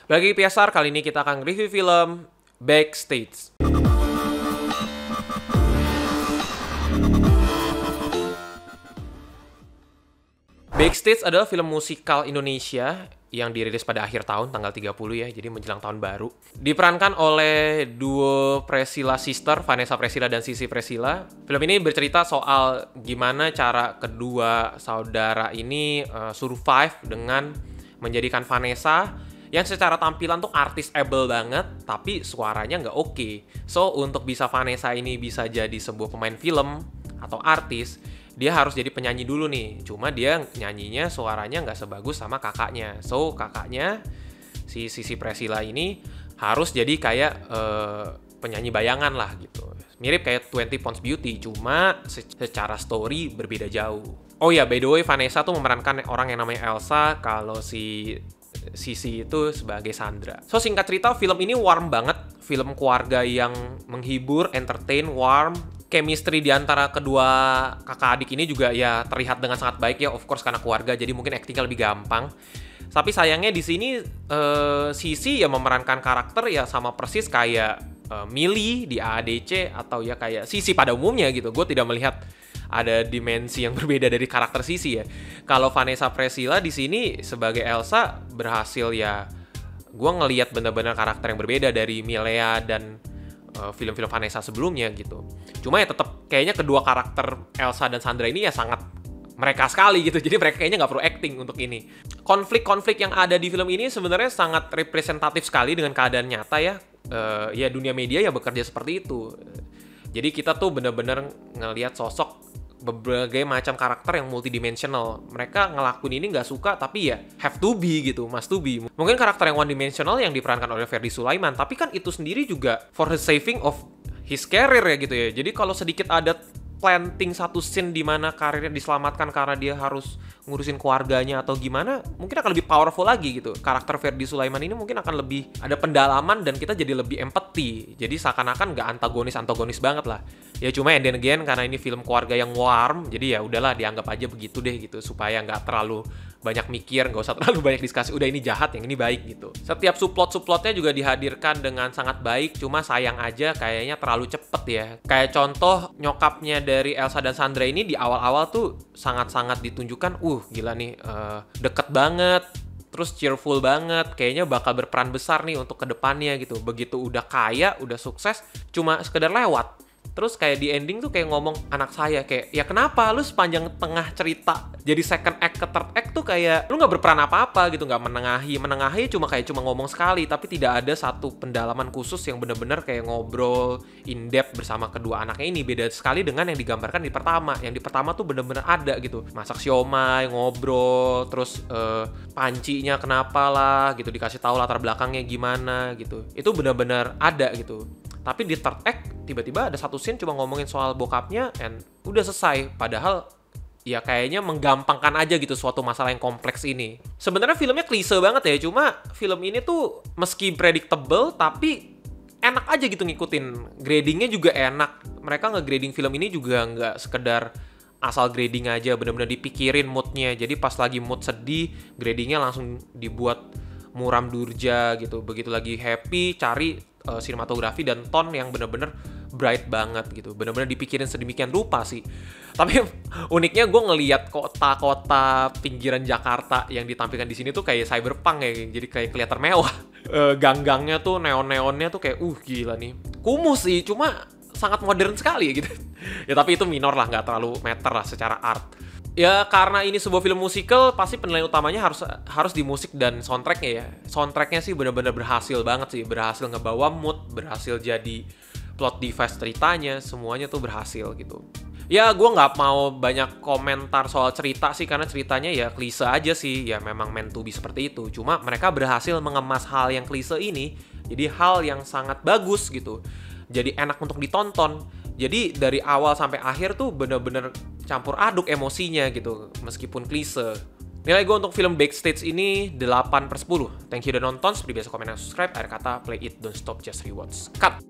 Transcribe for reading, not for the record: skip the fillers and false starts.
Bagi Piasar, kali ini kita akan review film Backstage. Backstage adalah film musikal Indonesia yang dirilis pada akhir tahun, tanggal 30 ya, jadi menjelang tahun baru. Diperankan oleh duo Presila Sister, Vanessa Presila dan Sissy Presila. Film ini bercerita soal gimana cara kedua saudara ini survive dengan menjadikan Vanessa yang secara tampilan tuh artis-able banget, tapi suaranya nggak oke. So, untuk bisa Vanessa ini bisa jadi sebuah pemain film atau artis, dia harus jadi penyanyi dulu nih. Cuma dia nyanyinya suaranya nggak sebagus sama kakaknya. So, kakaknya, si Sissy Presila ini harus jadi kayak penyanyi bayangan lah gitu. Mirip kayak 20 Pounds Beauty, cuma secara story berbeda jauh. Oh ya, by the way, Vanessa tuh memerankan orang yang namanya Elsa, kalau si Sissy itu sebagai Sandra. So, singkat cerita, film ini warm banget. Film keluarga yang menghibur, entertain, warm. Chemistry di antara kedua kakak adik ini juga ya terlihat dengan sangat baik ya, of course karena keluarga, jadi mungkin actingnya lebih gampang. Tapi sayangnya di sini Sissy ya memerankan karakter ya sama persis kayak Millie di AADC atau ya kayak Sissy pada umumnya gitu. Gue tidak melihat ada dimensi yang berbeda dari karakter Sissy ya. Kalau Vanessa Presila di sini sebagai Elsa berhasil ya, gue ngelihat bener-bener karakter yang berbeda dari Milea dan film-film Vanessa sebelumnya gitu. Cuma ya tetap kayaknya kedua karakter Elsa dan Sandra ini ya sangat mereka sekali gitu. Jadi mereka kayaknya nggak perlu acting untuk ini. Konflik-konflik yang ada di film ini sebenarnya sangat representatif sekali dengan keadaan nyata ya. Ya dunia media ya bekerja seperti itu. Jadi kita tuh bener-bener ngelihat sosok berbagai macam karakter yang multidimensional. Mereka ngelakuin ini nggak suka, tapi ya have to be gitu, must to be. Mungkin karakter yang one dimensional yang diperankan oleh Ferdy Sulaiman, tapi kan itu sendiri juga for the saving of his career ya gitu ya. Jadi kalau sedikit ada planting satu scene di mana karirnya diselamatkan karena dia harus ngurusin keluarganya atau gimana, mungkin akan lebih powerful lagi gitu. Karakter Ferdy Sulaiman ini mungkin akan lebih ada pendalaman dan kita jadi lebih empati. Jadi seakan-akan nggak antagonis banget lah. Ya cuma and then again karena ini film keluarga yang warm, jadi ya udahlah dianggap aja begitu deh gitu, supaya nggak terlalu banyak mikir, nggak usah terlalu banyak diskusi. Udah ini jahat, yang ini baik gitu. Setiap subplotnya juga dihadirkan dengan sangat baik, cuma sayang aja kayaknya terlalu cepet ya. Kayak contoh nyokapnya dari Elsa dan Sandra ini di awal-awal tuh sangat-sangat ditunjukkan, gila nih, deket banget, terus cheerful banget, kayaknya bakal berperan besar nih untuk kedepannya gitu. Begitu udah kaya, udah sukses, cuma sekedar lewat. Terus kayak di ending tuh kayak ngomong anak saya kayak, ya kenapa lu sepanjang tengah cerita jadi second act ke third act tuh kayak lu nggak berperan apa-apa gitu, nggak menengahi cuma ngomong sekali, tapi tidak ada satu pendalaman khusus yang bener-bener kayak ngobrol in depth bersama kedua anaknya ini. Beda sekali dengan yang digambarkan di pertama. Yang di pertama tuh bener-bener ada gitu, masak siomay, ngobrol, terus pancinya kenapa lah gitu, dikasih tahu latar belakangnya gimana gitu. Itu bener-bener ada gitu. Tapi di third act tiba-tiba ada satu scene cuma ngomongin soal bokapnya and udah selesai. Padahal ya kayaknya menggampangkan aja gitu suatu masalah yang kompleks ini. Sebenarnya filmnya klise banget ya, cuma film ini tuh meski predictable tapi enak aja gitu ngikutin. Gradingnya juga enak. Mereka nge-grading film ini juga nggak sekedar asal grading aja, bener-bener dipikirin moodnya. Jadi pas lagi mood sedih, gradingnya langsung dibuat muram durja gitu. Begitu lagi happy, cari sinematografi dan tone yang bener-bener bright banget gitu. Bener-bener dipikirin sedemikian rupa sih. Tapi uniknya gue ngelihat kota-kota pinggiran Jakarta yang ditampilkan di sini tuh kayak cyberpunk ya. Jadi kayak kelihatan mewah. Gang-gangnya tuh, neon-neonnya tuh kayak gila nih. Kumuh sih, cuma sangat modern sekali gitu. Ya tapi itu minor lah, nggak terlalu meter lah secara art. Ya karena ini sebuah film musikal, pasti penilaian utamanya harus di musik dan soundtracknya ya. Soundtracknya sih benar-benar berhasil banget sih, berhasil ngebawa mood, berhasil jadi plot device ceritanya, semuanya tuh berhasil gitu. Ya gue nggak mau banyak komentar soal cerita sih, karena ceritanya ya klise aja sih, ya memang meant to be seperti itu. Cuma mereka berhasil mengemas hal yang klise ini jadi hal yang sangat bagus gitu. Jadi enak untuk ditonton. Jadi dari awal sampai akhir tuh bener-bener campur aduk emosinya gitu, meskipun klise. Nilai gue untuk film Backstage ini 8/10. Thank you udah nonton, seperti biasa komen dan subscribe. Akhir kata, play it, don't stop, just rewatch. Cut!